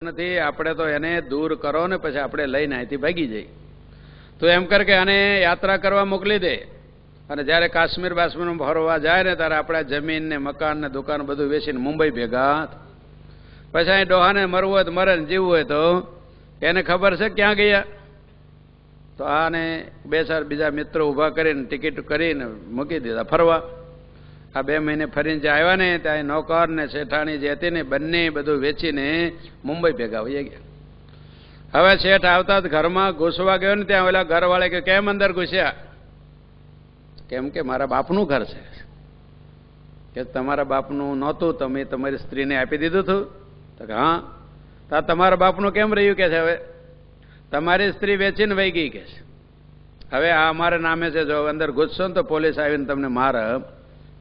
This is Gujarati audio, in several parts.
નથી, આપણે તો એને દૂર કરો ને પછી આપણે લઈને અહીંથી ભાગી જઈએ. તો એમ કર કે આને યાત્રા કરવા મોકલી દે અને જ્યારે કાશ્મીર બાશ્મીર ફરવા જાય ને ત્યારે આપણે જમીન ને મકાન ને દુકાન બધું વેચીને મુંબઈ ભેગા. પછી અહીં ડોહાને મરવું હોય તો મરે ને જીવવું હોય તો એને ખબર છે ક્યાં ગયા. તો આને બે ચાર બીજા મિત્રો ઊભા કરીને ટિકિટ કરીને મૂકી દીધા ફરવા. આ 2 મહિને ફરીને જે આવ્યા ને ત્યાં નોકર ને શેઠાણી જે હતી ને બંને બધું વેચીને મુંબઈ ભેગા વહી ગયા. હવે શેઠ આવતા જ ઘરમાં ઘૂસવા ગયો ને ત્યાં ઓલા ઘરવાળે કે કેમ અંદર ઘૂસ્યા? કેમ કે મારા બાપનું ઘર છે. કે તમારા બાપનું નહોતું, તમે તમારી સ્ત્રીને આપી દીધું હતું? તો કે હા. તો તમારા બાપનું કેમ રહ્યું કે છે? હવે તમારી સ્ત્રી વેચીને વહી ગઈ કે છે. હવે આ અમારા નામે છે, જો અંદર ઘૂસશો ને તો પોલીસ આવીને તમને મારે.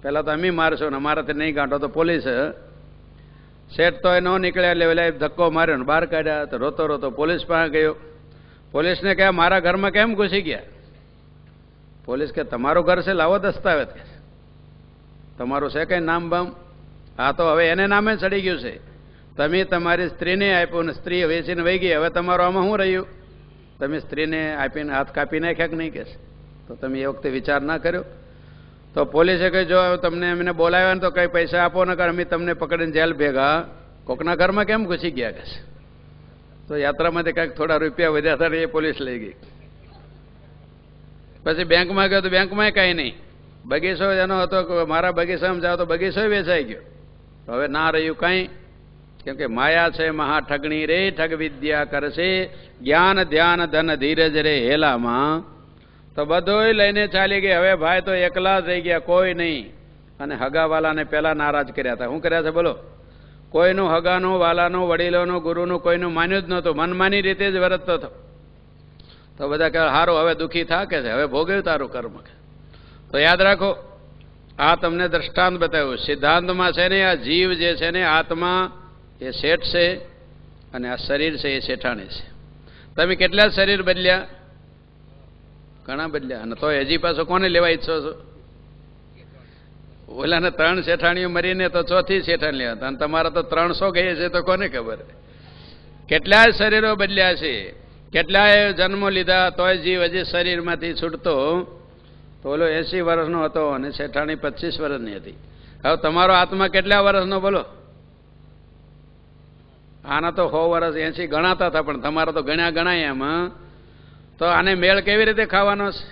પહેલાં તો અમે મારશો ને અમારાથી નહીં કાઢો તો પોલીસ. શેઠ તો એ ન નીકળ્યા એટલે ઓલા ધક્કો માર્યો ને બહાર કાઢ્યા. તો રોતો રોતો પોલીસ પાસે ગયો. પોલીસને કહે મારા ઘરમાં કેમ ઘૂસી ગયા? પોલીસ કે તમારું ઘર છે, લાવો દસ્તાવેજ. કે તમારું છે કંઈ નામ બામ? આ તો હવે એને નામે ચડી ગયું છે. તમે તમારી સ્ત્રીને આપ્યું ને સ્ત્રી વેચીને વહી ગઈ. હવે તમારું આમાં શું રહ્યું? તમે સ્ત્રીને આપીને હાથ કાપી નાખ્યા કે નહીં? કે તો તમે એ વખતે વિચાર ના કર્યો? તો પોલીસે કહ્યું જો તમને એમને બોલાવ્યા ને તો કંઈ પૈસા આપો ને અમે તમને પકડીને જેલ ભેગા. કોકના ઘરમાં કેમ ઘૂસી ગયા? કે તો યાત્રામાંથી કંઈક થોડા રૂપિયા વધ્યા હતા ને એ પોલીસ લઈ ગઈ. પછી બેંકમાં ગયો તો બેંકમાં કાંઈ નહીં. બગીચો એનો હતો કે મારા બગીચામાં જાઓ તો બગીચો વેચાઈ ગયો. હવે ના રહ્યું કાંઈ. કેમ કે માયા છે મહાઠગણી રે, ઠગ વિદ્યા કરશે જ્ઞાન ધ્યાન ધન ધીરજ રે હેલામાં. તો બધુંય લઈને ચાલી ગઈ. હવે ભાઈ તો એકલા જ રહી ગયા, કોઈ નહીં. અને હગાવાલાને પહેલા નારાજ કર્યા હતા. શું કર્યા છે બોલો? કોઈનું હગાનું, વાલાનું, વડીલોનું, ગુરુનું કોઈનું માન્યું જ નહોતું. મનમાની રીતે જ વર્તતો હતો. તો બધા કહે સારું હવે દુઃખી થાકે છે, હવે ભોગવ્યું તારું કર્મ. તો યાદ રાખો, આ તમને દ્રષ્ટાંત બતાવ્યું. સિદ્ધાંતમાં છે ને આ જીવ જે છે ને આત્મા એ શેઠ છે અને આ શરીર છે એ શેઠાણી છે. તમે કેટલા શરીર બદલ્યા? ઘણા બદલ્યા. અને તો હજી પાછો કોને લેવા ઈચ્છો છો? ઓલાને 3 શેઠાણીઓ મરીને તો 4થી શેઠાણી લેવા, અને તમારા તો 300 ગઈ છે તો કોને ખબર? કેટલાય શરીરો બદલ્યા છે, કેટલાય જન્મો લીધા, તોય જીવ હજી શરીરમાંથી છૂટતો. તો ઓલો 80 વર્ષનો હતો અને શેઠાણી 25 વર્ષની હતી. હવે તમારો આત્મા કેટલા વર્ષનો બોલો? આના તો 100 વર્ષ 80 ગણાતા હતા, પણ તમારા તો ગણ્યા ગણાય એમ. તો આને મેળ કેવી રીતે ખાવાનો છે?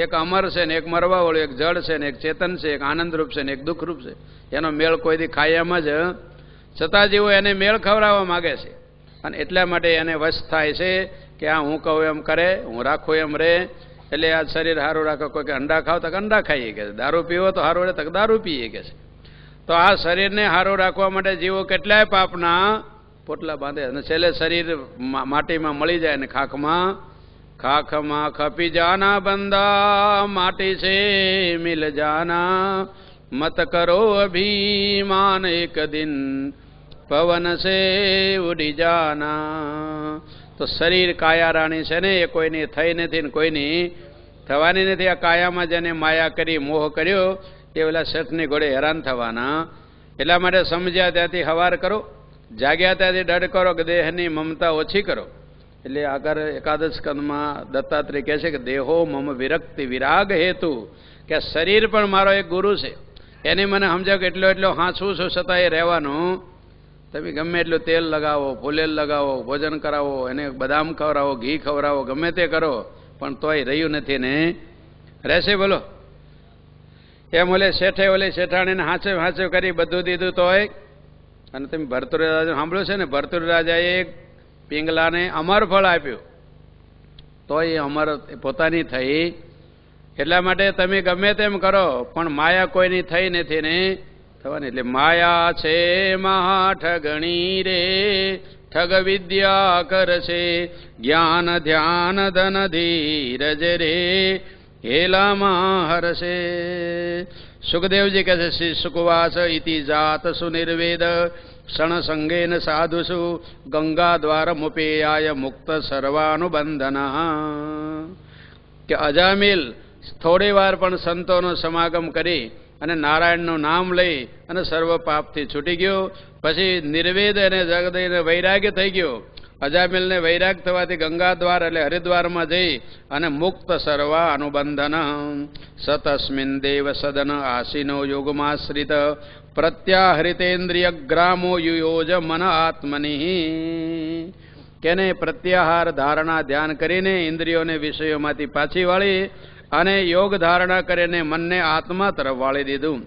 એક અમર છે ને એક મરવાવાળું, એક જળ છે ને એક ચેતન છે, એક આનંદરૂપ છે ને એક દુઃખરૂપ છે. એનો મેળ કોઈ દી ખાય એમ જ. છતાં જેવો એને મેળ ખવડાવવા માગે છે. અને એટલા માટે એને વશ થાય છે કે આ હું કહું એમ કરે, હું રાખું એમ રહે. એટલે આ શરીર સારું રાખો. કોઈ કે અંડા ખાવ તો અંડા ખાઈએ કે, દારૂ પીવો તો સારું રહે તો દારૂ પીએ કે છે. તો આ શરીરને સારું રાખવા માટે જીવો કેટલાય પાપના પોટલા બાંધે. અને છેલ્લે શરીર માટીમાં મળી જાય ને ખાખમાં ખપી જાના બંદા, માટી છે મિલ જાના, મત કરો અભિમાન એક દિન પવન સે ઉડી જાના. તો શરીર કાયા રાણી છે ને એ કોઈની થઈ નથી ને કોઈની થવાની નથી. આ કાયામાં જેને માયા કરી, મોહ કર્યો, એ ઓલા શેઠની ઘોડે હેરાન થવાના. એટલા માટે સમજ્યા ત્યાંથી હવાર કરો, જાગ્યા ત્યાંથી દઢ કરો કે દેહની મમતા ઓછી કરો. એટલે આગળ એકાદશ સ્કંદમાં દત્તાત્રેય કહે છે કે દેહો મમ વિરક્તિ વિરાગ હેતુ, કે શરીર પણ મારો એક ગુરુ છે. એની મને સમજાવ કે એટલો હાંસવું છું છતાં એ રહેવાનું. તમે ગમે એટલું તેલ લગાવો, ફૂલેલ લગાવો, ભોજન કરાવો, એને બદામ ખવડાવો, ઘી ખવડાવો, ગમે તે કરો, પણ તોય રહ્યું નથી ને રહેશે બોલો? એમ ઓલે શેઠે ઓલે શેઠાણીને હાંચે કરી બધું દીધું તોય. અને તમે ભરતુરી રાજા સાંભળ્યું છે ને? ભરતુરી રાજાએ પિંગલાને અમર ફળ આપ્યું તો એ અમર પોતાની થઈ. એટલા માટે તમે ગમે તેમ કરો પણ માયા કોઈની થઈ નથી ને થવાની. એટલે માયા છે મહાઠગણી રે, ઠગ વિદ્યા કરશે જ્ઞાન ધ્યાન ધન ધીરજ રે હેલામાં હરશે. સુખદેવજી કહે છે શ્રી સુકવાસ ઇતિ જાત સુનિર્વેદ ક્ષણસંગેન સાધુષુ ગંગા દ્વારમુપેયાય મુક્ત સર્વાનુબંધન. કે અજામિલ થોડી વાર પણ સંતોનો સમાગમ કરી અને નારાયણનું નામ લઈ અને સર્વ પાપથી છૂટી ગયો. પછી નિર્વેદ અને જગદઈને વૈરાગ્ય થઈ ગયો. અજામિલને વૈરાગ થવાથી ગંગા દ્વાર એટલે હરિદ્વારમાં જઈ અને મુક્ત સર્વા અનુબંધન સતસ્મિન દેવ સદન આસીનો યોગમાશ્રિત પ્રત્યાહૃતેન્દ્રિય ગ્રામો યુયોજ મન આત્મનિ. કેને પ્રત્યાહાર ધારણા ધ્યાન કરીને ઇન્દ્રિયોને વિષયોમાંથી પાછી વાળી અને યોગ ધારણા કરીને મનને આત્મા તરફ વાળી દીધું.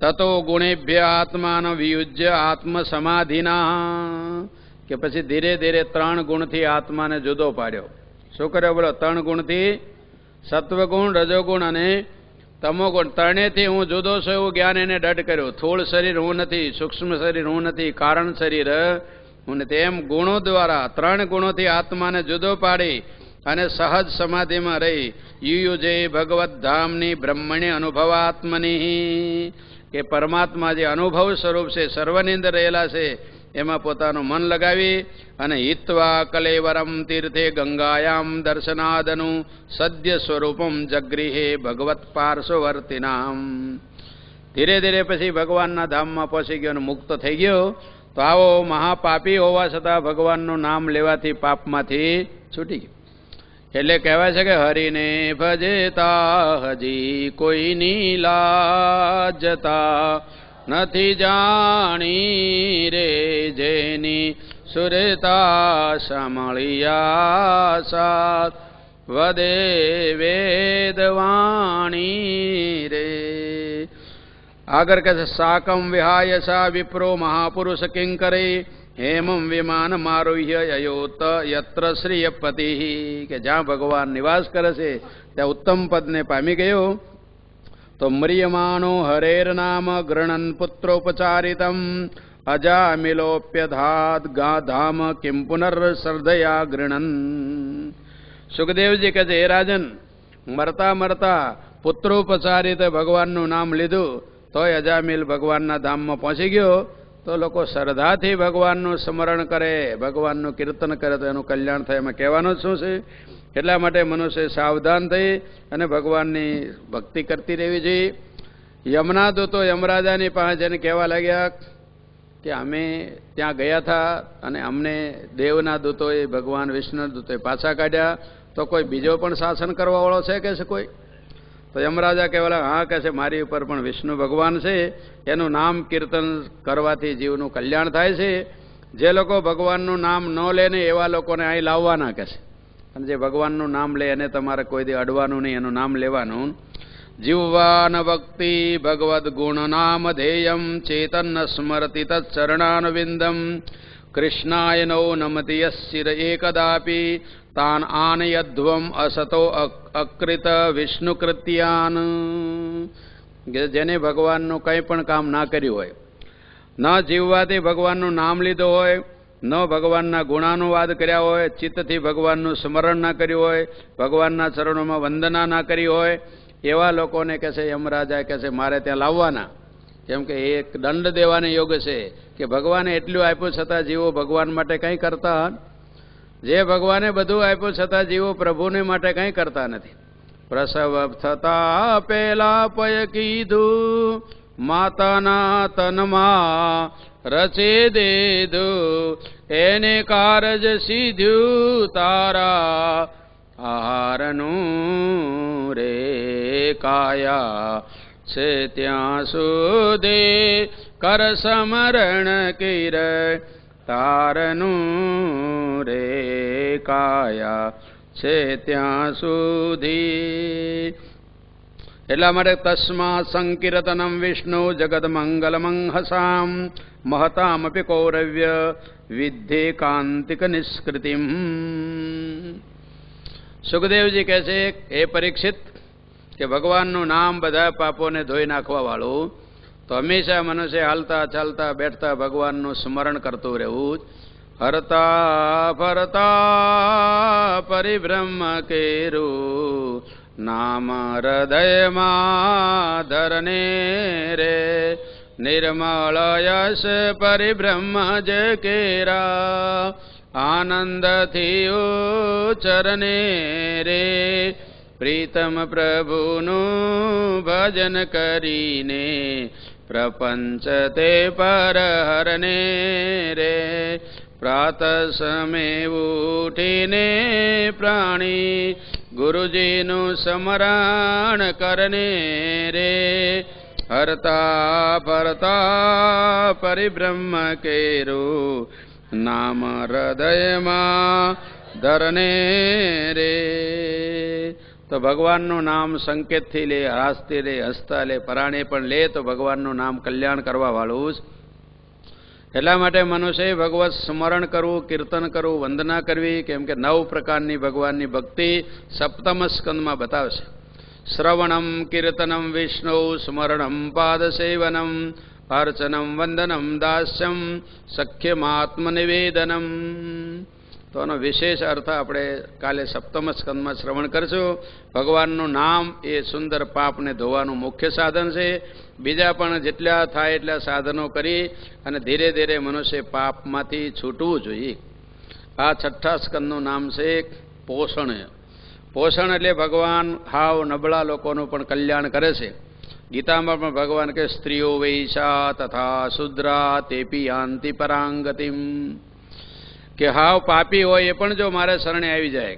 તતો ગુણેભ્ય આત્માન વિયુજ્ય આત્મ સમાધિના. કે પછી ધીરે ધીરે 3 ગુણથી આત્માને જુદો પાડ્યો. શું કર્યો બોલો? 3 ગુણથી, સત્વગુણ, રજોગુણ અને તમોગુણ, ત્રણેયથી હું જુદો છું એવું જ્ઞાન એને દઢ કર્યું. સ્થૂળ શરીર હું નથી, સૂક્ષ્મ શરીર હું નથી, કારણ શરીર હું નથી. એમ ગુણો દ્વારા 3 ગુણોથી આત્માને જુદો પાડી અને સહજ સમાધિમાં રહી યુયુજે ભગવત ધામની બ્રહ્મણ્ય અનુભવાત્મની. કે પરમાત્મા જે અનુભવ સ્વરૂપ છે, સર્વની અંદર રહેલા છે, એમાં પોતાનું મન લગાવી અને હિત્વા કલેવરમ તીર્થે ગંગાયામ દર્શનાદનું સદ્ય સ્વરૂપમ જગૃહે ભગવત પાર્શ્વવર્તિનામ. ધીરે ધીરે પછી ભગવાનના ધામમાં પહોંચી ગયો અને મુક્ત થઈ ગયો. તો આવો મહાપાપી હોવા છતાં ભગવાનનું નામ લેવાથી પાપમાંથી છૂટી ગયો. એટલે કહેવાય છે કે હરિને ભજતા હજી કોઈની લાજતા નથી જાણી રે જેની સુરતા સામળિયા સાત વદે વેદવાણી રે. આગળ કહે છે સાકમ વિહાય સા વિપ્રો મહાપુરુષ કિંકરે હેમમ વિમાન મારુહ્ય અયોત યત્ર શ્રીયપતિ. કે જ્યાં ભગવાન નિવાસ કરે છે ત્યાં ઉત્તમ પદને પામી ગયો. તો મ્રિયમાણો હરેર નામ ગૃણન પુત્રોપચારિતમ અજામિલોપ્યધાત ગાધામ કિમ પુનર્શ્રદ્ધયા ગૃણન. સુખદેવજી કહે છે, હે રાજન, મરતા મરતા પુત્રોપચારિત ભગવાનનું નામ લીધું તોય અજામિલ ભગવાનના ધામમાં પહોંચી ગયો. તો લોકો શ્રદ્ધાથી ભગવાનનું સ્મરણ કરે, ભગવાનનું કીર્તન કરે તો એનું કલ્યાણ થાય. એમાં કહેવાનું શું છે? એટલા માટે મનુષ્ય સાવધાન થઈ અને ભગવાનની ભક્તિ કરતી રહેવી જોઈએ. યમના દૂતો યમરાજાની પાસે જઈને કહેવા લાગ્યા કે અમે ત્યાં ગયા હતા અને અમને દેવના દૂતોએ, ભગવાન વિષ્ણુ દૂતોએ પાછા કાઢ્યા. તો કોઈ બીજો પણ શાસન કરવાવાળો છે કે છે કોઈ? તો યમરાજા કહેવાલા, હા કહે છે, મારી ઉપર પણ વિષ્ણુ ભગવાન છે, એનું નામ કીર્તન કરવાથી જીવનું કલ્યાણ થાય છે. જે લોકો ભગવાનનું નામ ન લે ને એવા લોકોને અહીં લાવવાના કહે છે. અને જે ભગવાનનું નામ લે એને તમારે કોઈ દી અડવાનું નહીં, એનું નામ લેવાનું. જીવવાન ભક્તિ ભગવદ ગુણ નામ ધેયમ ચેતન સ્મરતિ તત્ચરણાનવિંદમ કૃષ્ણાય નૌ નમતિ યશિર એકદાપી તાન આનયધ્વમ અસતો અકૃત વિષ્ણુકૃત્યાન. જેને ભગવાનનું કંઈ પણ કામ ના કર્યું હોય, ન જીવવાથી ભગવાનનું નામ લીધું હોય, ન ભગવાનના ગુણાનુવાદ કર્યા હોય, ચિત્તથી ભગવાનનું સ્મરણ ના કર્યું હોય, ભગવાનના ચરણોમાં વંદના ના કરી હોય, એવા લોકોને કહે છે યમરાજા કહે છે મારે ત્યાં લાવવાના. કેમ કે એક દંડ દેવાને યોગ છે કે ભગવાને એટલું આપ્યું છતાં જીવો ભગવાન માટે કંઈ કરતા, જે ભગવાને બધું આપ્યું છતાં જીવો પ્રભુને માટે કંઈ કરતા નથી. પ્રસવ થતા પેલા પય કીધું માતાના તનમાં રચે દેધું એને કારજ સીધ્યું તારા આહારનું રે કાયા છે ત્યાં સુધી કર સમરણ કીર તારનું રે કાયા છે ત્યાં સુધી. એટલા માટે તસ્મા સંકીર્તનમ વિષ્ણુ જગદ મંગલમંહસામ મહતામપી કૌરવ્ય વિદ્ધે કાંતિક નિષ્કૃતિમ. સુખદેવજી કહે છે, એ પરીક્ષિત, કે ભગવાનનું નામ બધા પાપોને ધોઈ નાખવા વાળું. તો હંમેશા મનુષ્ય હાલતા ચાલતા બેઠતા ભગવાનનું સ્મરણ કરતું રહેવું. હરતા ફરતા પરિભ્રમ કેરું નામ હૃદયમાં ધરને રે નિર્મળ યશ પરિભ્રમ જ કેરા આનંદથી ઉચરને રે પ્રીતમ પ્રભુનું ભજન કરીને પ્રપંચ તે પરહરને રે પ્રાતઃ સમય ઉઠીને પ્રાણી ગુરુજીનું સ્મરણ કરને રે હરતા ફરતા પરિબ્રહ્મ કેરું નામ હૃદયમાં ધરને રે. તો ભગવાનનું નામ સંકેતથી લે, હાસથી લે, હસતા લે, પરાણે પણ લે તો ભગવાનનું નામ કલ્યાણ કરવા વાળું જ. એટલા માટે મનુષ્ય ભગવત સ્મરણ કરવું, કીર્તન કરવું, વંદના કરવી, કેમ કે 9 પ્રકારની ભગવાનની ભક્તિ સપ્તમ સ્કંદમાં બતાવશે. શ્રવણમ કીર્તનમ વિષ્ણુ સ્મરણમ પાદસેવનમ અર્ચનમ વંદનમ દાસ્યમ સખ્યમાત્મનિવેદનમ. તો આનો વિશેષ અર્થ આપણે કાલે સપ્તમ સ્કંદમાં શ્રવણ કરશું. ભગવાનનું નામ એ સુંદર પાપને ધોવાનું મુખ્ય સાધન છે. બીજા પણ જેટલા થાય એટલા સાધનો કરી અને ધીરે ધીરે મનુષ્ય પાપમાંથી છૂટવું જોઈએ. આ છઠ્ઠા સ્કંદનું નામ છે પોષણ. પોષણ એટલે ભગવાન હાવ નબળા લોકોનું પણ કલ્યાણ કરે છે. ગીતામાં પણ ભગવાન કે સ્ત્રીઓ વૈશા તથા શુદ્રા તેપી યાંતિ પરાંગતિમ, કે હાવ પાપી હોય એ પણ જો મારે શરણે આવી જાય.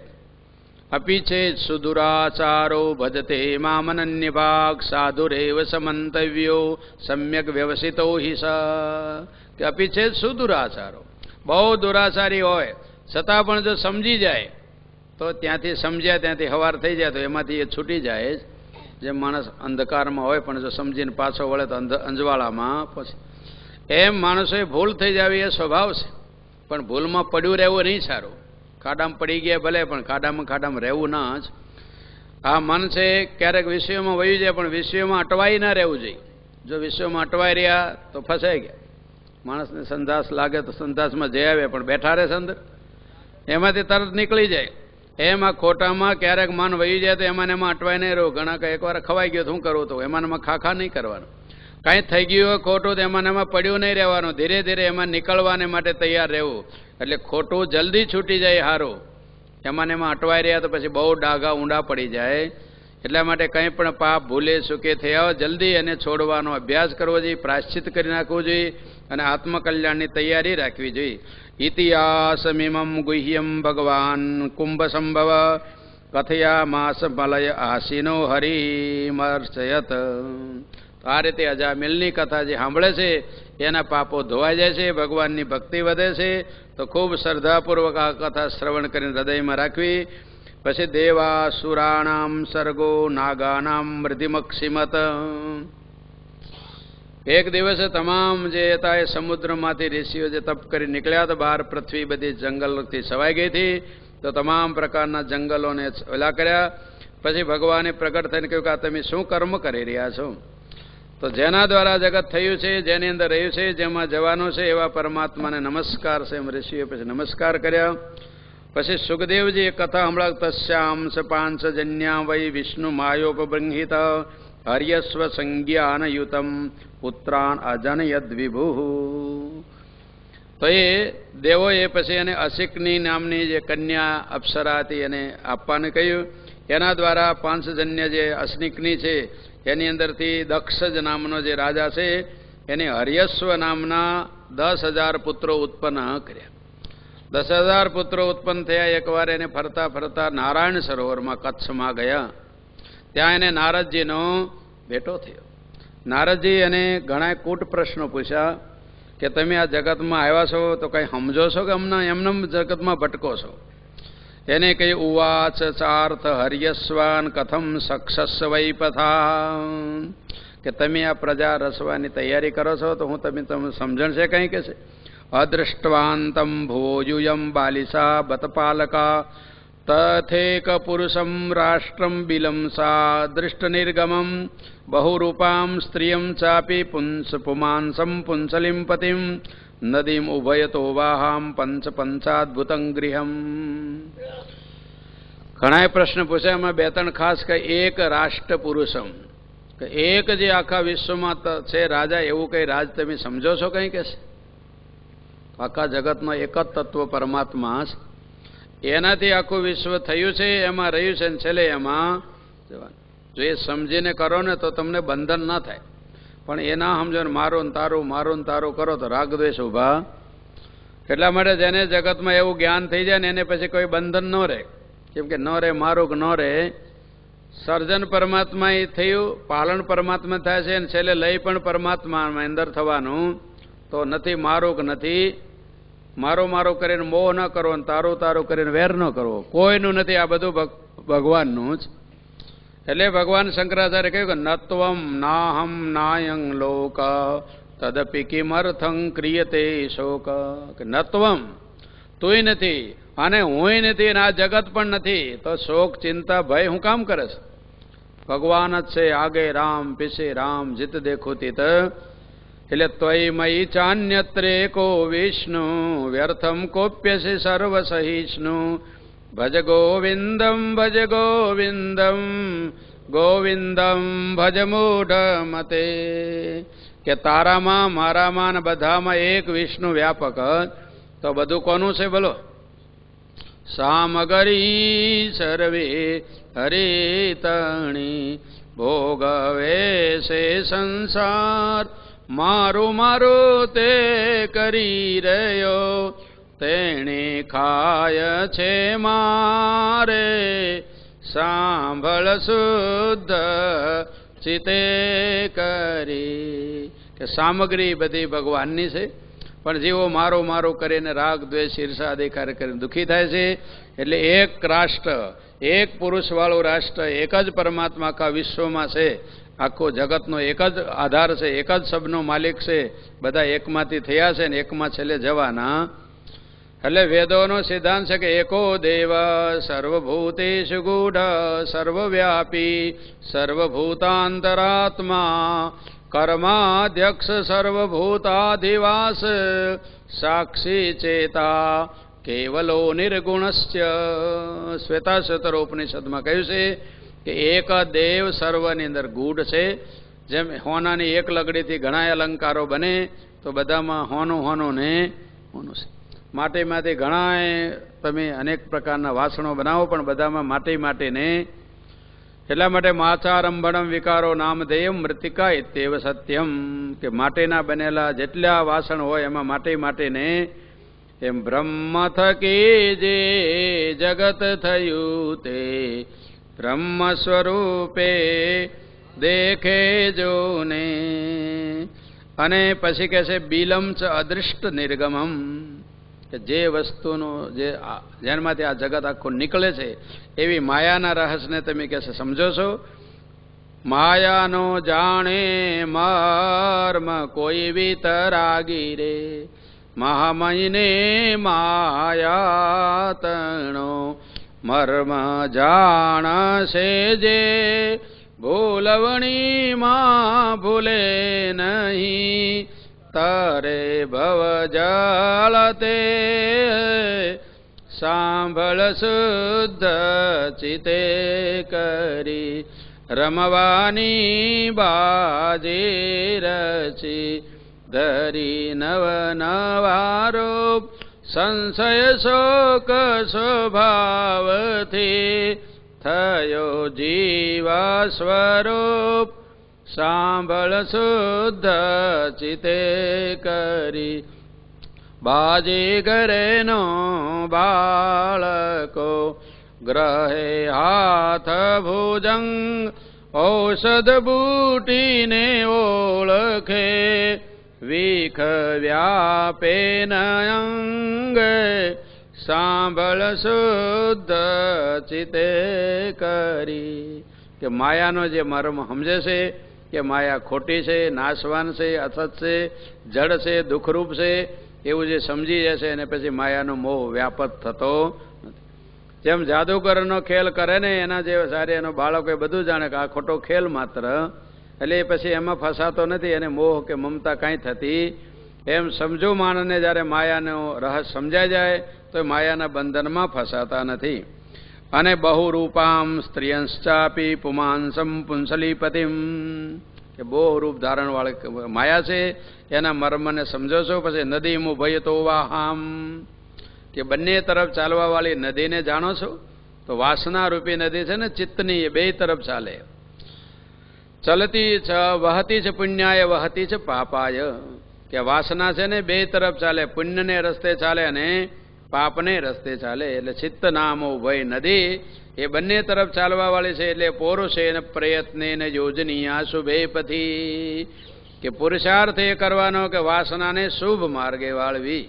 અપી ચેત સુદુરાચારો ભજતે મામનન્ય ભાગ સાધુરેવ સમંતવ્યો સમ્યક વ્યવસિતો હિસા. કે અપી ચેત સુદુરાચારો, બહુ દુરાચારી હોય છતાં પણ જો સમજી જાય તો ત્યાંથી સમજ્યા ત્યાંથી હવાર થઈ જાય તો એમાંથી એ છૂટી જાય. જેમ માણસ અંધકારમાં હોય પણ જો સમજીને પાછો વળે તો અંજવાળામાં પછી. એમ માણસોએ ભૂલ થઈ જાવી એ સ્વભાવ છે, પણ ભૂલમાં પડ્યું રહેવું નહીં સારું. ખાડામાં પડી ગયા ભલે, પણ ખાડામાં રહેવું ના જ. આ મન છે ક્યારેક વિષયોમાં વયું જાય, પણ વિષયોમાં અટવાઈ ના રહેવું જોઈએ. જો વિષયોમાં અટવાઈ રહ્યા તો ફસાઈ ગયા. માણસને સંદાસ લાગે તો સંદાસમાં જઈ આવે, પણ બેઠા રહે અંદર એમાંથી તરત નીકળી જાય. એમ આ ખોટામાં ક્યારેક મન વયું જાય તો એમાં એમાં અટવાઈ નહીં રહું. ઘણા એકવાર ખવાઈ ગયો શું કરવું, તો એમાં ખાખા નહીં કરવાનું. કાંઈ થઈ ગયું હોય ખોટું તો એમાં પડ્યું નહીં રહેવાનું. ધીરે ધીરે એમાં નીકળવાને માટે તૈયાર રહેવું. એટલે ખોટું જલ્દી છૂટી જાય સારું. એમાં અટવાઈ રહ્યા તો પછી બહુ ડાઘા ઊંડા પડી જાય. એટલા માટે કંઈ પણ પાપ ભૂલે સુકે થયા જલ્દી એને છોડવાનો અભ્યાસ કરવો જોઈએ, પ્રાયશ્ચિત કરી નાખવું જોઈએ અને આત્મકલ્યાણની તૈયારી રાખવી જોઈએ. ઇતિહાસમિમં ગુહ્યમ ભગવાન કુંભ સંભવ કથયામાસ મલય આસીનો હરિમર્ચયત. આ રીતે અજામિલની કથા જે સાંભળે છે એના પાપો ધોવાઈ જાય છે, ભગવાનની ભક્તિ વધે છે. તો ખૂબ શ્રદ્ધાપૂર્વક આ કથા શ્રવણ કરીને હૃદયમાં રાખવી. પછી દેવાસુરાણામ સર્ગો નાગાનામ મૃધિમક્ષિમત. એક દિવસે તમામ જે હતા એ સમુદ્રમાંથી ઋષિઓ જે તપ કરી નીકળ્યા તો બહાર પૃથ્વી બધી જંગલથી છવાઈ ગઈ હતી. તો તમામ પ્રકારના જંગલોને ઓલા કર્યા. પછી ભગવાને પ્રગટ થઈને કહ્યું કે આ તમે શું કર્મ કરી રહ્યા છો? તો જેના દ્વારા જગત થયું છે, જેની અંદર રહ્યું છે, જેમાં જવાનું છે એવા પરમાત્માને નમસ્કાર છે. એમ ઋષિએ પછી નમસ્કાર કર્યા. પછી સુખદેવજી એક કથા હમણાં તસ્યામ સ પાંચજન્યા વૈ વિષ્ણુ માયોપબૃંહિત હર્યસ્વ સંજ્ઞાનયુતમ પુત્રાન અજનયદ વિભુ. તો એ દેવોએ પછી એને અસિકની નામની જે કન્યા અપ્સરા હતી એને આપવાને કહ્યું. એના દ્વારા પાંચજન્ય જે અસ્નિકની છે એની અંદરથી દક્ષ નામનો જે રાજા છે એને હર્યસ્વ નામના 10,000 પુત્રો ઉત્પન્ન કર્યા. 10,000 પુત્રો ઉત્પન્ન થયા. એકવાર એને ફરતા ફરતા નારાયણ સરોવરમાં કચ્છમાં ગયા. ત્યાં એને નારદજીનો ભેટો થયો. નારદજી એને ઘણા કૂટ પ્રશ્નો પૂછ્યા કે તમે આ જગતમાં આવ્યા છો તો કંઈ સમજો છો કે એમને જગતમાં ભટકો છો? એને કહ્યું ઉવાચ ચાર્થ હર્યસ્વાન કથમ સક્ષસ વૈપથા, કે તમે આ પ્રજા રસવાની તૈયારી કરો છો તો હું તમે સમજણ છે કંઈ કે છે? અદૃષ્ટવાંતમ ભોયુયમ બાલિસા બતપાલકા તથેક પુરુષમ રાષ્ટ્રમ બિલંસા દૃષ્ટનિર્ગમમ બહુરૂપામ સ્ત્રિયમ ચાપી પુમાંસમ પુંસલિમ પતિમ નદીમ ઉભયતો વાહામ પંચાદ્ભુતં ગૃહમ. ઘણા પ્રશ્ન પૂછ્યા. એમાં 2-3 ખાસ કે એક રાષ્ટ્ર પુરુષમ, કે એક જે આખા વિશ્વમાં છે રાજા, એવું કઈ રાજ તમે સમજો છો કંઈ કે છે? આખા જગતનો એક જ તત્વ પરમાત્મા છે. એનાથી આખું વિશ્વ થયું છે, એમાં રહ્યું છે. છેલ્લે એમાં જવાનું. જો એ સમજીને કરો ને તો તમને બંધન ના થાય, પણ એ ના સમજો ને મારું ને તારું કરો તો રાગદ્વેષ ઉભા. એટલા માટે જેને જગતમાં એવું જ્ઞાન થઈ જાય ને એને પછી કોઈ બંધન ન રહે, કેમ કે ન રહે મારું કે ન રહે. સર્જન પરમાત્મા એ થયું, પાલન પરમાત્મા થાય છે, અને છેલ્લે લઈ પણ પરમાત્મામાં અંદર થવાનું. તો નથી મારું કે નથી મારું કરીને મોહ ન કરવો, તારું કરીને વેર ન કરવો, કોઈનું નથી, આ બધું ભગવાનનું જ. એટલે ભગવાન શંકરાચાર્ય કહ્યું કે નત્વમ નાહમ નાયં લોક તદપી કિમર્થં ક્રિયતે શોક. કે નત્વમ તુંય નથી અને હુંય નથી અને આ જગત પણ નથી, તો શોક ચિંતા ભય હું કામ કરે છે? ભગવાન જ છે, આગે રામ પીછે રામ જીત દેખો તીત. એટલે ત્વયી મયી ચાન્યત્રેકો વિષ્ણુ વ્યર્થમ કોપ્યસી સર્વ સહિષ્ણુ. ભજ ગોવિંદમ ગોવિંદમ ભજ મૂઢ મતે. કે તારામાં મારામાં બધામાં એક વિષ્ણુ વ્યાપક. તો બધું કોનું છે બોલો? સામગરી સર્વે હરિતણી ભોગવે છે સંસાર. મારું તે કરી રહ્યો તેણે ખાય છે મારે. સાંભળ શુદ્ધ ચિતે કરી. કે સામગ્રી બધી ભગવાનની છે, પણ જીવો મારું કરીને રાગ દ્વેષ ઈર્ષા અધિકાર કરીને દુઃખી થાય છે. એટલે એક રાષ્ટ્ર, એક પુરુષવાળું રાષ્ટ્ર, એક જ પરમાત્મા આખા વિશ્વમાં છે. આખો જગતનો એક જ આધાર છે, એક જ સબનો માલિક છે. બધા એકમાંથી થયા છે ને એકમાં છેલ્લે જવાના. એટલે વેદોનો સિદ્ધાંત છે કે એકો દેવ સર્વભૂતેષુ ગૂઢ સર્વવ્યાપી સર્વભૂતાંતરાત્મા કર્માધ્યક્ષ સર્વભૂતાધિવાસ સાક્ષી ચેતા કેવલો નિર્ગુણશ્ચ. શ્વેતાશ્વતર ઉપનિષદમાં કહ્યું છે કે એક દેવ સર્વની અંદર ગૂઢ છે. જેમ હોનાની એક લગડીથી ઘણા અલંકારો બને, તો બધામાં હોનું ને હોનું છે. માટીમાંથી ઘણા તમે અનેક પ્રકારના વાસણો બનાવો, પણ બધામાં માટીને. એટલા માટે માચારંભણમ વિકારો નામધેયમ મૃતિકા ઇત્યેવ સત્યમ. કે માટીના બનેલા જેટલા વાસણ હોય એમાં માટીને. એમ બ્રહ્મ થકી જે જગત થયું તે બ્રહ્મ સ્વરૂપે દેખે જોને. અને પછી કહે છે બિલમ ચ અદૃષ્ટ નિર્ગમમ. કે જે વસ્તુનો જેમાંથી આ જગત આખું નીકળે છે એવી માયાના રહસ્યને તમે કહે છે સમજો છો? માયાનો જાણે મર્મ કોઈ વિતરાગી રે. મહામયને માયા તણો મર્મ જાણશે જે. ભૂલવણીમાં ભૂલે નહીં તારે ભવ જળતે. સાંભળ શુદ્ધ ચિતે કરી રમવાની બાજી રચી. ધરી નવારૂપ સંશય શોક સ્વભાવથી થયો જીવા સ્વરૂપ. સાંભળ શુદ્ધ ચિતે કરી. બાજી ઘરેનો બાળકો ગ્રહે હાથ ભુજંગ. ઔષધ બૂટીને ઓળખે વિખ વ્યાપે અંગ. સાંભળ શુદ્ધ ચિતે કરી. કે માયાનો જે મર્મ સમજે છે કે માયા ખોટી છે, નાશવાન છે, અસત છે, જડ છે, દુઃખરૂપ છે, એવું જે સમજી જશે અને પછી માયાનો મોહ વ્યાપક થતો નથી. જેમ જાદુગરનો ખેલ કરે ને એના જે સારે એનો બાળકો એ બધું જાણે કે આ ખોટો ખેલ માત્ર, એટલે એ પછી એમાં ફસાતો નથી, એને મોહ કે મમતા કાંઈ થતી. એમ સમજો માણસને જ્યારે માયાનો રહસ્ય સમજાઈ જાય તો માયાના બંધનમાં ફસાતા નથી. અને બહુરૂપામ સ્ત્રિયંશ્ચાપી પુમાંસમ પુંસલીપતિમ. કે બહુ રૂપ ધારણ વાળી માયા છે, એના મર્મને સમજો છો. પછી નદી મુભય તો વાહામ. કે બંને તરફ ચાલવા વાળી નદીને જાણો છો. તો વાસના રૂપી નદી છે ને ચિત્તની, એ બે તરફ ચાલે. ચલતી છ વહતી છે પુણ્યાય વહતી છે પાપાય, કે વાસના છે ને બે તરફ ચાલે, પુણ્યને રસ્તે ચાલે અને પાપને રસ્તે ચાલે. એટલે ચિત્ત નામો ભય નદી એ બંને તરફ ચાલવા વાળી છે. એટલે પૌરુષેન પ્રયત્નેન યોજનીયા શુભે પથી, કે પુરુષાર્થ એ કરવાનો કે વાસનાને શુભ માર્ગે વાળવી.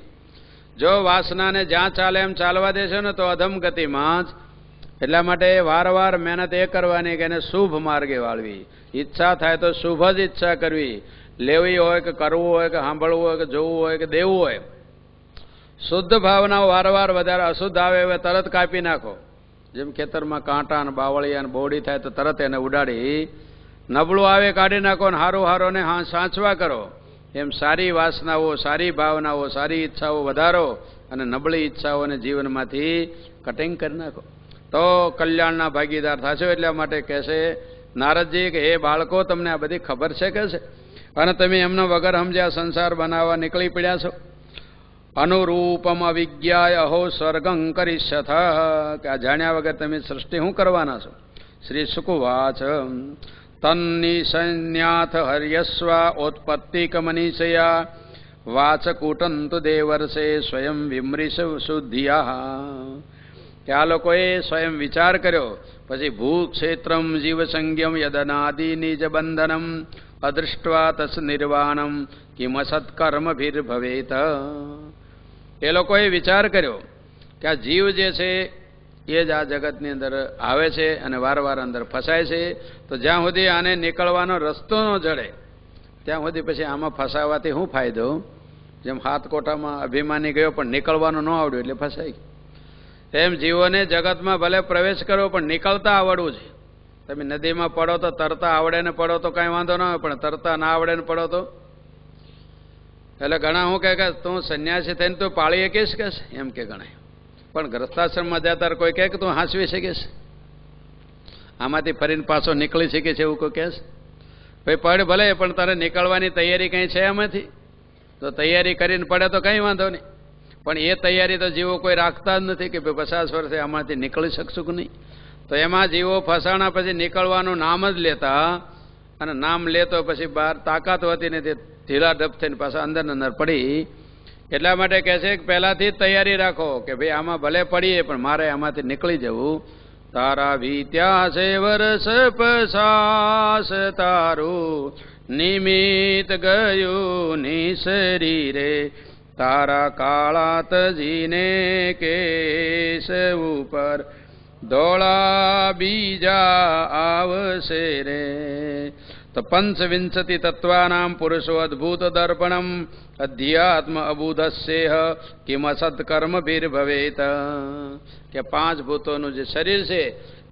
જો વાસનાને જ્યાં ચાલે એમ ચાલવા દેશો ને તો અધમ ગતિમાં જ. એટલા માટે વારવાર મહેનત એ કરવાની કે એને શુભ માર્ગે વાળવી. ઈચ્છા થાય તો શુભ જ ઈચ્છા કરવી. લેવી હોય કે કરવું હોય કે સાંભળવું હોય કે જોવું હોય કે દેવું હોય. શુદ્ધ ભાવનાઓ વારવાર વધારે, અશુદ્ધ આવે હવે તરત કાપી નાખો. જેમ ખેતરમાં કાંટા ને બાવળિયા ને બોડી થાય તો તરત એને ઉડાડી, નબળું આવે કાઢી નાખો ને હારું હારો ને સાચવા કરો. એમ સારી વાસનાઓ, સારી ભાવનાઓ, સારી ઈચ્છાઓ વધારો અને નબળી ઈચ્છાઓને જીવનમાંથી કટિંગ કરી નાખો, તો કલ્યાણના ભાગીદાર થશો. એટલા માટે કહેશે નારદજી કે હે બાળકો, તમને આ બધી ખબર છે કે છે, અને તમે એમનો વગર સમજ્યા સંસાર બનાવવા નીકળી પડ્યા છો. અનુરૂપમ અવિજ્ઞાય અહો સ્વર્ગં કરીષ્યથ, કે આ જાણ્યા વગર તમે સૃષ્ટિ શું કરવાના છો. શ્રી સુકુવાચ તન્નિસન્યાથ હર્યસ્વા ઓત્પત્તિકમનીષયા વાચકૂટંતુ દેવર્ષે સ્વયં વિમૃશ શુદ્ધિયા, કે આ લોકોએ સ્વયં વિચાર કર્યો, પછી ભૂક્ષેત્રમ જીવસંજ્ઞમ યદનાદિ નિજ બંધનમ અદૃષ્ટવા તસ નિર્વાણમ કિમ સત્કર્મભિર્ભવેત. એ લોકોએ વિચાર કર્યો કે આ જીવ જે છે એ જ આ જગતની અંદર આવે છે અને વારવાર અંદર ફસાય છે. તો જ્યાં સુધી આને નીકળવાનો રસ્તો ન જડે ત્યાં સુધી પછી આમાં ફસાવાથી શું ફાયદો. જેમ હાથકોટામાં અભિમાની ગયો પણ નીકળવાનું ન આવડ્યું એટલે ફસાઈ ગયો, એમ જીવોને જગતમાં ભલે પ્રવેશ કરવો પણ નીકળતા આવડવું છે. તમે નદીમાં પડો તો તરતા આવડે ને પડો તો કાંઈ વાંધો ના હોય, પણ તરતા ના આવડે ને પડો તો. એટલે ઘણા શું કહે કે તું સંન્યાસી થઈને તું પાળી શકીશ કે એમ કે ગણાય, પણ ગ્રસ્તાશ્રમમાં જતા કોઈ કહે કે તું હાંસવી શકીશ, આમાંથી ફરીને પાછો નીકળી શકે છે એવું કોઈ કહે છે. ભાઈ પડ ભલે, પણ તારે નીકળવાની તૈયારી કંઈ છે એમાંથી, તો તૈયારી કરીને પડે તો કંઈ વાંધો નહીં. પણ એ તૈયારી તો જીવો કોઈ રાખતા જ નથી કે ભાઈ 50 વર્ષે આમાંથી નીકળી શકશું કે નહીં. તો એમાં જીવો ફસાણા પછી નીકળવાનું નામ જ લેતા, અને નામ લેતો પછી બહાર તાકાત હોતી નથી, ઢીલા ડબ થઈને પાછા અંદર પડી. એટલા માટે કહે છે કે પહેલાથી જ તૈયારી રાખો કે ભાઈ આમાં ભલે પડીએ પણ મારે આમાંથી નીકળી જવું. તારા વિત્યાસે વર્ષ પસાસ તારું નિમિત ગયું ની શરીરે, તારા કાળાતજીને કેશ ઉપર ધોળા બીજા આવશે રે. તો પંચવિંશતિ તત્વાનામ પુરુષો અદભૂત દર્પણમ અધ્યાત્મ અબુધસ્ય કિમ સત્કર્મભિર્ભવેત, કે 5 ભૂતોનું જે શરીર છે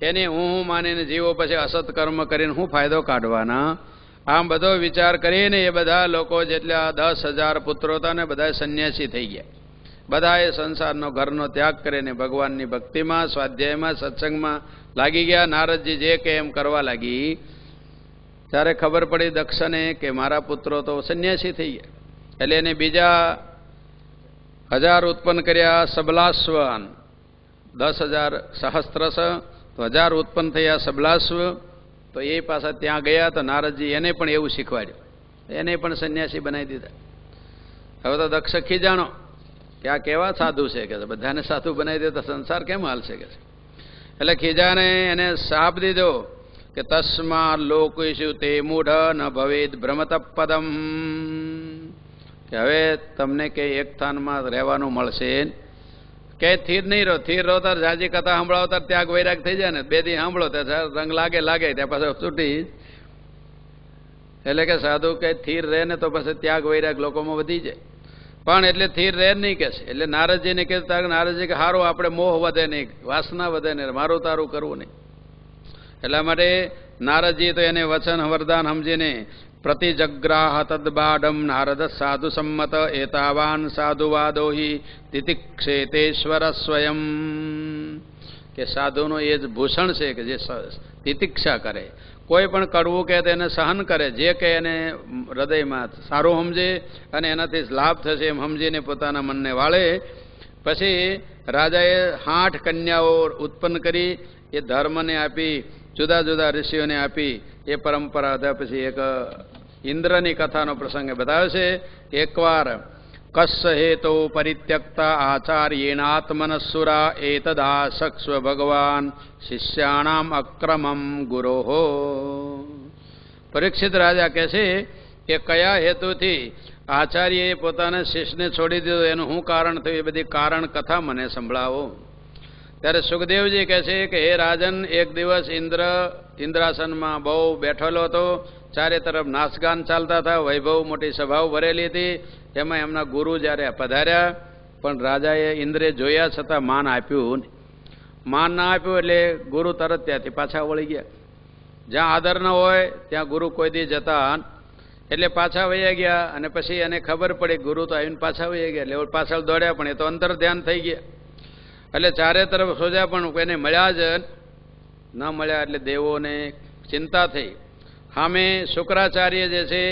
એને હું માનીને જીવો પછી અસત્કર્મ કરીને શું ફાયદો કાઢવાના. આમ બધો વિચાર કરીને એ બધા લોકો જેટલા 10,000 પુત્રો હતા ને બધા સંન્યાસી થઈ ગયા. બધાએ સંસારનો ઘરનો ત્યાગ કરીને ભગવાનની ભક્તિમાં, સ્વાધ્યાયમાં, સત્સંગમાં લાગી ગયા. નારદજી જે કે એમ કરવા લાગી. ત્યારે ખબર પડી દક્ષને કે મારા પુત્રો તો સંન્યાસી થઈ ગયા. એટલે એને બીજા 1000 ઉત્પન્ન કર્યા. સબલાસ્વાન 10,000 સહસ્ત્રશ, તો 1000 ઉત્પન્ન થયા સબલાસ્વ. તો એ પાછા ત્યાં ગયા તો નારદજી એને પણ એવું શીખવાડ્યું, એને પણ સંન્યાસી બનાવી દીધા. હવે તો દક્ષ ખીજાણો કે આ કેવા સાધુ છે કે બધાને સાધુ બનાવી દે તો સંસાર કેમ હાલશે કે. એટલે ખીજાને એને શાપ દીધો કે તસ્મા લોકેશુ તે મૂઢ ન ભવેદ ભ્રમત પદમ, કે હવે તમને કે એક સ્થાનમાં રહેવાનું મળશે કે થીર નહીં રહો. થીર રહો તાર જાજી કથા સાંભળાવો તાર ત્યાગ વૈરાગ થઈ જાય ને. 2 દી સાંભળો ત્યાં રંગ લાગે ત્યાં પાછો છૂટી. એટલે કે સાધુ કે થીર રહે ને તો પછી ત્યાગ વૈરાગ લોકોમાં વધી જાય, પણ એટલે થીર રહે નહીં કે છે. એટલે નારદજીને કે નારદજી કે સારું આપણે મોહ વધે નહીં, વાસના વધે નહીં, મારું તારું કરવું નહીં. એટલા માટે નારદજી તો એને વચન વરદાન સમજીને પ્રતિજગ્રાહ તદ્બાડમ નારદ સાધુ સંમત એતાવાન સાધુવાદો હિ તિતિક્ષેતેશ્વર સ્વયં, કે સાધુનો એ જ ભૂષણ છે કે જે તિતિક્ષા કરે, કોઈ પણ કડવું કે તેને સહન કરે, જે કે એને હૃદયમાં સારું સમજે અને એનાથી લાભ થશે એમ સમજીને પોતાના મનને વાળે. પછી રાજાએ 8 કન્યાઓ ઉત્પન્ન કરી, એ ધર્મને આપી, જુદા જુદા ઋષિઓને આપી. એ પરંપરા હતા. પછી એક ઇન્દ્રની કથાનો પ્રસંગ બતાવે છે. એકવાર કસ્ય હેતો પરિત્યક્તા આચાર્યેણાત્મનઃસુરા એતદાસક્સ્વ ભગવાન શિષ્યાણામ અક્રમમ ગુરોહો. પરીક્ષિત રાજા કહે છે કે કયા હેતુથી આચાર્યએ પોતાના શિષ્યને છોડી દીધો, એનું શું કારણ થયું, એ બધી કારણ કથા મને સંભળાવો. ત્યારે સુખદેવજી કહે છે કે હે રાજન, એક દિવસ ઇન્દ્રાસનમાં બહુ બેઠેલો હતો. ચારે તરફ નાચગાન ચાલતા હતા, વૈભવ મોટી સભાઓ ભરેલી હતી. એમાં એમના ગુરુ જ્યારે પધાર્યા, પણ રાજાએ ઇન્દ્રે જોયા છતાં માન આપ્યું. માન ના આપ્યું એટલે ગુરુ તરત ત્યાંથી પાછા વળી ગયા. જ્યાં આદર ન હોય ત્યાં ગુરુ કોઈ દી જતા એટલે પાછા વયા ગયા. અને પછી એને ખબર પડી ગુરુ તો આવીને પાછા વયા ગયા, એટલે પાછળ દોડ્યા, પણ એ તો અંતર ધ્યાન થઈ ગયા. એટલે ચારે તરફ શોધ્યા પણ કોઈને મળ્યા જ ન મળ્યા. એટલે દેવોને ચિંતા થઈ. સામે શુક્રાચાર્ય જે છે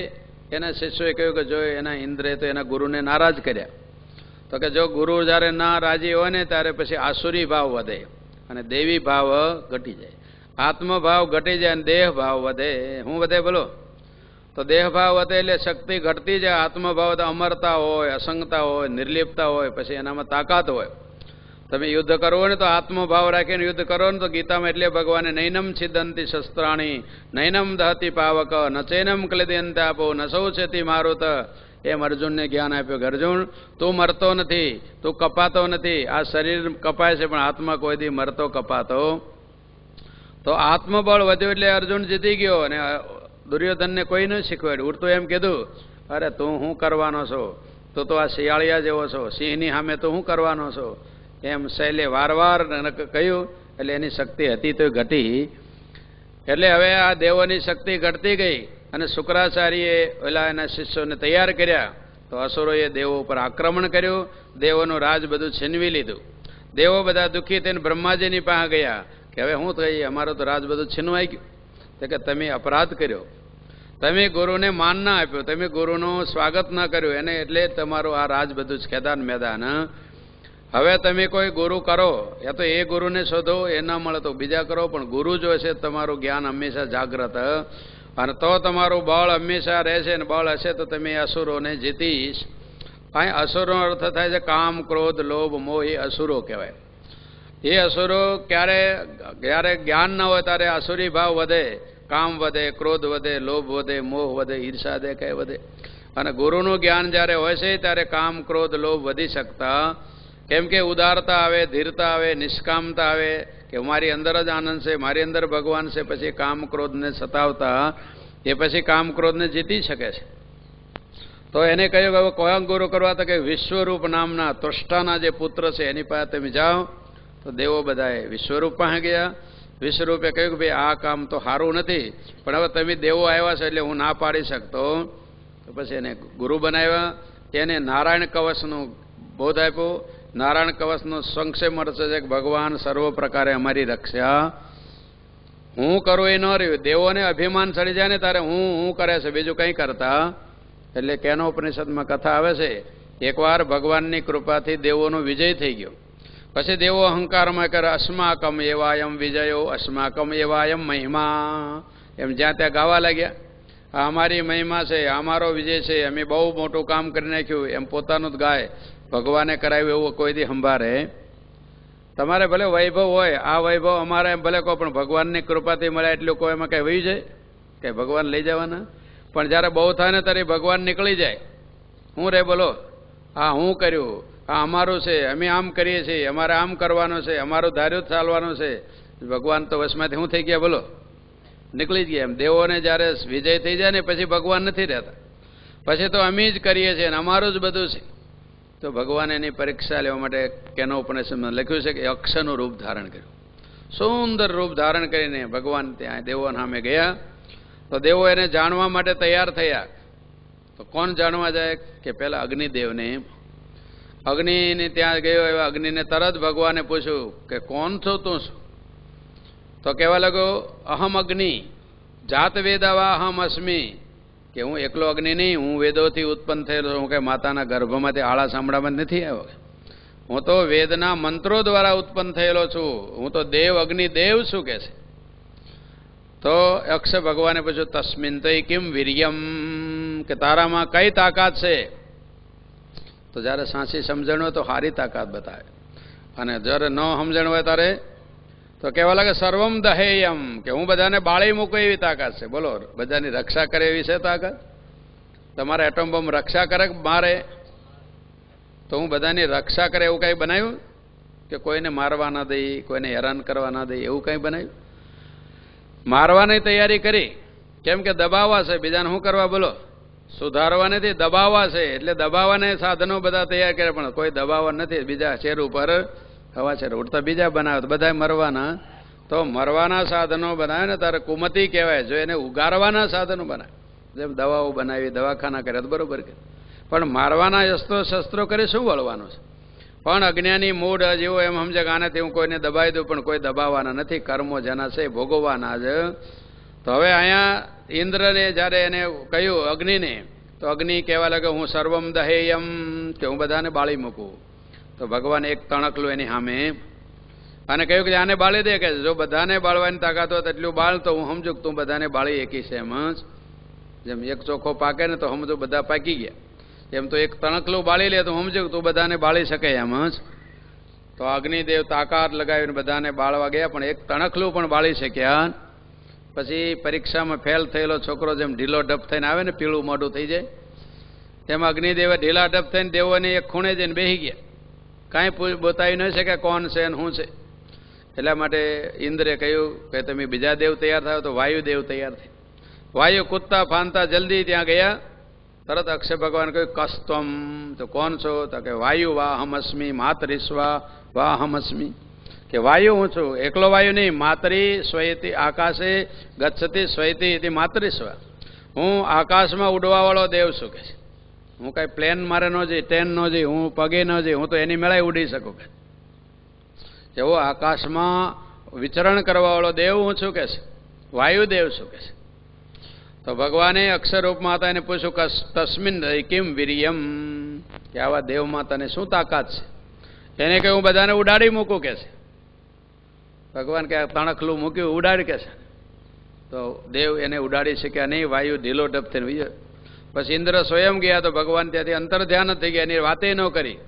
એના શિષ્યોએ કહ્યું કે જો એના ઇન્દ્રે તો એના ગુરુને નારાજ કર્યા, તો કે જો ગુરુ જ્યારે ના રાજી હોય ને ત્યારે પછી આસુરી ભાવ વધે અને દેવી ભાવ ઘટી જાય. આત્મભાવ ઘટી જાય અને દેહ ભાવ વધે. શું વધે બોલો? તો દેહ ભાવ વધે એટલે શક્તિ ઘટતી જાય. આત્મભાવ તો અમરતા હોય, અસંગતા હોય, નિર્લિપ્તતા હોય, પછી એનામાં તાકાત હોય. તમે યુદ્ધ કરવો ને તો આત્મભાવ રાખીને યુદ્ધ કરો ને તો ગીતામાં એટલે ભગવાને નૈનમ છિદંતી શસ્ત્રાણી નૈનમ દહતી પાવક નચૈનમ ક્લેદયંતા આપો નસૌછતી મારુત. એમ અર્જુનને જ્ઞાન આપ્યું કે અર્જુન, તું મરતો નથી, તું કપાતો નથી. આ શરીર કપાય છે પણ આત્મા કોઈ દી મરતો કપાતો. તો આત્મબળ વધ્યું એટલે અર્જુન જીતી ગયો. અને દુર્યોધનને કોઈ ન શીખવાડ્યું. ઉડતું એમ કીધું, અરે તું શું કરવાનો છો, તું તો આ શિયાળિયા જેવો છો, સિંહની સામે તું શું કરવાનો છો, એમ શૈલે વારવાર કહ્યું. એટલે એની શક્તિ હતી તો ઘટી. એટલે હવે આ દેવોની શક્તિ ઘટતી ગઈ અને શુક્રાચાર્યએ ઓલા એના શિષ્યોને તૈયાર કર્યા. તો અસુરોએ દેવો ઉપર આક્રમણ કર્યું, દેવોનું રાજ બધું છીનવી લીધું. દેવો બધા દુઃખી થઈને બ્રહ્માજીની પાસે ગયા કે હવે શું થઈ, અમારું તો રાજ બધું છીનવાઈ ગયું. તો કે તમે અપરાધ કર્યો, તમે ગુરુને માન ના આપ્યું, તમે ગુરુનું સ્વાગત ના કર્યું, એને એટલે તમારું આ રાજ બધું જ ખેદાન મેદાન. હવે તમે કોઈ ગુરુ કરો, યા તો એ ગુરુને શોધો, એ ના મળે તો બીજા કરો, પણ ગુરુ જો છે તમારું જ્ઞાન હંમેશા જાગ્રત અને તો તમારું બળ હંમેશા રહેશે. ને બળ હશે તો તમે અસુરોને જીતીશ. અહીં અસુરનો અર્થ થાય છે કામ, ક્રોધ, લોભ, મોહ. એ અસુરો કહેવાય. એ અસુરો જ્યારે જ્ઞાન ન હોય ત્યારે અસુરી ભાવ વધે, કામ વધે, ક્રોધ વધે, લોભ વધે, મોહ વધે, ઈર્ષા દે કઈ વધે. અને ગુરુનું જ્ઞાન જ્યારે હોય છે ત્યારે કામ, ક્રોધ, લોભ વધી શકતા. કેમ કે ઉદારતા આવે, ધીરતા આવે, નિષ્કામતા આવે કે મારી અંદર જ આનંદ છે, મારી અંદર ભગવાન છે. પછી કામ ક્રોધને સતાવતા એ પછી કામ ક્રોધને જીતી શકે છે. તો એને કહ્યું કે હવે કયા ગુરુ કરવા, તો કે વિશ્વરૂપ નામના ત્વષ્ટાના જે પુત્ર છે એની પાસે તમે જાઓ. તો દેવો બધાએ વિશ્વરૂપ પાસે ગયા. વિશ્વરૂપે કહ્યું કે ભાઈ આ કામ તો સારું નથી, પણ હવે તમે દેવો આવ્યા છો એટલે હું ના પાડી શકતો. તો પછી એને ગુરુ બનાવ્યા. એને નારાયણ કવચનું બોધ આપ્યો. નારાયણ કવચનો સંક્ષેપ મળશે છે કે ભગવાન સર્વ પ્રકારે અમારી રક્ષા હું કરું એ ન રહ્યું. દેવોને અભિમાન ચડી જાય ને ત્યારે હું કરે છે, બીજું કંઈ કરતા. એટલે કેનો ઉપનિષદમાં કથા આવે છે, એકવાર ભગવાનની કૃપાથી દેવોનો વિજય થઈ ગયો. પછી દેવો અહંકારમાં કરે અસ્માકમ એવાયમ વિજયો, અસ્માકમ એવાયમ મહિમા. એમ જ્યાં ત્યાં ગાવા લાગ્યા, આ અમારી મહિમા છે, અમારો વિજય છે, અમે બહુ મોટું કામ કરી નાખ્યું. એમ પોતાનું જ ગાય. ભગવાને કરાવ્યું એવું કોઈ દી સંભાળે. તમારે ભલે વૈભવ હોય, આ વૈભવ અમારે ભલે કહો, પણ ભગવાનની કૃપાથી મળ્યા એટલું કોઈ એમાં કંઈ વહી જાય કે ભગવાન લઈ જવાના. પણ જ્યારે બહુ થાય ને ત્યારે ભગવાન નીકળી જાય. હું રે બોલો, આ હું કર્યું, આ અમારું છે, અમે આમ કરીએ છીએ, અમારે આમ કરવાનું છે, અમારું ધાર્યું ચાલવાનું છે. ભગવાન તો વશમાંથી શું થઈ ગયા બોલો, નીકળી જ ગયા. એમ દેવોને જ્યારે વિજય થઈ જાય ને પછી ભગવાન નથી રહેતા. પછી તો અમે જ કરીએ છીએ ને અમારું જ બધું છે. તો ભગવાન એની પરીક્ષા લેવા માટે કેનો ઉપનિષદમાં લખ્યું છે કે અક્ષરનું રૂપ ધારણ કર્યું. સુંદર રૂપ ધારણ કરીને ભગવાન ત્યાં દેવોના સામે ગયા. તો દેવો એને જાણવા માટે તૈયાર થયા. તો કોણ જાણવા જાય કે પહેલા અગ્નિદેવને. અગ્નિને ત્યાં ગયો. એવા અગ્નિને તરત ભગવાને પૂછ્યું કે કોણ છો તું શું? તો કહેવા લાગ્યો અહમ અગ્નિ જાત વેદાવા અહમ અસ્મિ. કે હું એકલો અગ્નિ નહીં, હું વેદોથી ઉત્પન્ન થયેલો છું. હું કંઈ માતાના ગર્ભમાંથી આળા સાંભળામાં નથી આવ્યો. હું તો વેદના મંત્રો દ્વારા ઉત્પન્ન થયેલો છું, હું તો દેવ અગ્નિદેવ છું કે છે. તો અક્ષ ભગવાને પૂછ્યું તસ્મિન તૈ કિમ વીર્યમ, કે તારામાં કઈ તાકાત છે? તો જ્યારે સાચી સમજણ હોય તો સારી તાકાત બતાવે, અને જ્યારે ન સમજણ હોય ત્યારે તો કહેવા લાગે સર્વમ દહેયમ, કે હું બધાને બાળી મૂકું એવી તાકાત છે. બોલો, બધાની રક્ષા કરે એવી છે તાકાત? તમારે એટમ બોમ્બ રક્ષા કરે મારે તો હું બધાની રક્ષા કરે એવું કંઈ બનાવ્યું? કે કોઈને મારવા ના દઈ, કોઈને હેરાન કરવા ના દઈ, એવું કંઈ બનાવ્યું? મારવાની તૈયારી કરી, કેમ કે દબાવવા છે. બીજાને શું કરવા? બોલો, સુધારવા નથી, દબાવવા છે. એટલે દબાવવાને સાધનો બધા તૈયાર કરે, પણ કોઈ દબાવવા નથી. બીજા શેર ઉપર હવા શેર ઉડતા બીજા બનાવે તો બધા મરવાના. તો મરવાના સાધનો બનાવે ને તારે કુમતી કહેવાય. જો એને ઉગારવાના સાધનો બનાવે, જેમ દવાઓ બનાવી, દવાખાના કરે તો બરોબર કે, પણ મારવાના શસ્ત્રો કરી શું વળવાનું છે? પણ અજ્ઞાની મૂળ જેવો એમ સમજે કે આનાથી હું કોઈને દબાવી દઉં, પણ કોઈ દબાવવાના નથી. કર્મો જેના છે ભોગવવાના જ. તો હવે અહીંયા ઇન્દ્રને જ્યારે એને કહ્યું અગ્નિને, તો અગ્નિ કહેવા લાગે હું સર્વમ દહેયમ, કે હું બધાને બાળી મૂકું. તો ભગવાન એક તણકલું એની સામે અને કહ્યું કે આને બાળી દે, કે જો બધાને બાળવાની તાકાત હોય તેટલું બાળ, તો હું સમજુ કે તું બધાને બાળી એકી છે. એમ જ જેમ એક ચોખ્ખો પાકે ને તો સમજો બધા પાકી ગયા, એમ તો એક તણકલું બાળી લે તો સમજુ કે તું બધાને બાળી શકે. એમ જ તો અગ્નિદેવ તાકાત લગાવીને બધાને બાળવા ગયા, પણ એક તણકલું પણ બાળી શક્યા. પછી પરીક્ષામાં ફેલ થયેલો છોકરો જેમ ઢીલો ઢપ થઈને આવે ને, પીળું મોઢું થઈ જાય, તેમાં અગ્નિદેવે ઢીલા ઢપ થઈને દેવોની એક ખૂણે જઈને બેસી ગયા. કાંઈ બતાવી ન શકે કોણ છે અને શું છે. એટલા માટે ઇન્દ્રે કહ્યું કે તમે બીજા દેવ તૈયાર થાવ. તો વાયુદેવ તૈયાર થઈ. વાયુ કૂદતા ફાનતા જલ્દી ત્યાં ગયા. તરત અક્ષય ભગવાન કહ્યું કસ્ત્વમ, તો કોણ છો? તો કે વાયુ વાહમસ્મી માતરીસ્વા વાહમસ્મી, કે વાયુ હું છું. એકલો વાયુ નહીં, માતરી સ્વયતિ આકાશે ગચ્છતિ સ્વયતિ ઇતિ માતરીસ્વા, હું આકાશમાં ઉડવાવાળો દેવ છું કે છે. હું કાંઈ પ્લેન મારે ન જઈ, ટ્રેન ન જઈ, હું પગે ન જઈ, હું તો એની મેળાએ ઉડી શકું કે એવો આકાશમાં વિચરણ કરવાવાળો દેવ હું છું કે છે, વાયુદેવ છું કે છે. તો ભગવાને અક્ષરરૂપ માતાને પૂછ્યું કે તસ્મિન કિમ વીર્યમ, કે આવા દેવ માતાને શું તાકાત છે? એને કે હું બધાને ઉડાડી મૂકું કે છે. ભગવાન કે તણખલું મૂક્યું ઉડાડી કે છે. તો દેવ એને ઉડાડી શક્યા નહીં. વાયુ ઢીલો ઢપ થઈને વિજય. પછી ઇન્દ્ર સ્વયં ગયા તો ભગવાન ત્યાંથી અંતર ધ્યાન થઈ ગયા, એની વાતે ન કરી.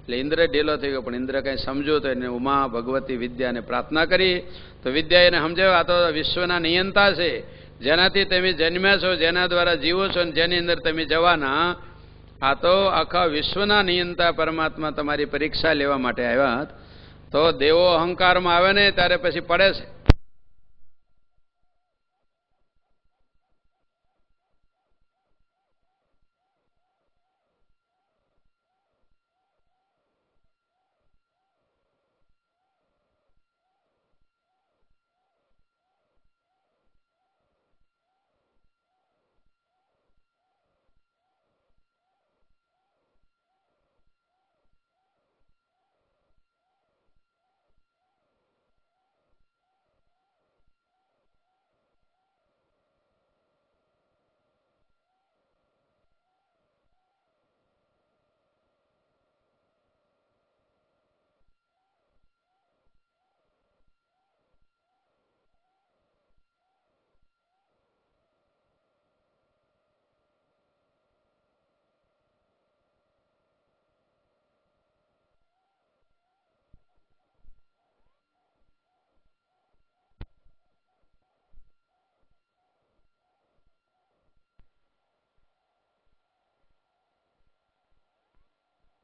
એટલે ઇન્દ્ર ઢીલો થઈ ગયો, પણ ઇન્દ્ર કંઈ સમજ્યો તો એને ઉમા ભગવતી વિદ્યાને પ્રાર્થના કરી. તો વિદ્યા એને સમજાવ્યું આ તો વિશ્વના નિયંતા છે, જેનાથી તમે જન્મ્યા છો, જેના દ્વારા જીવો છો, જેની અંદર તમે જવાના. આ તો આખા વિશ્વના નિયંતા પરમાત્મા તમારી પરીક્ષા લેવા માટે આવ્યા. તો દેવો અહંકારમાં આવે ને ત્યારે પછી પડે છે.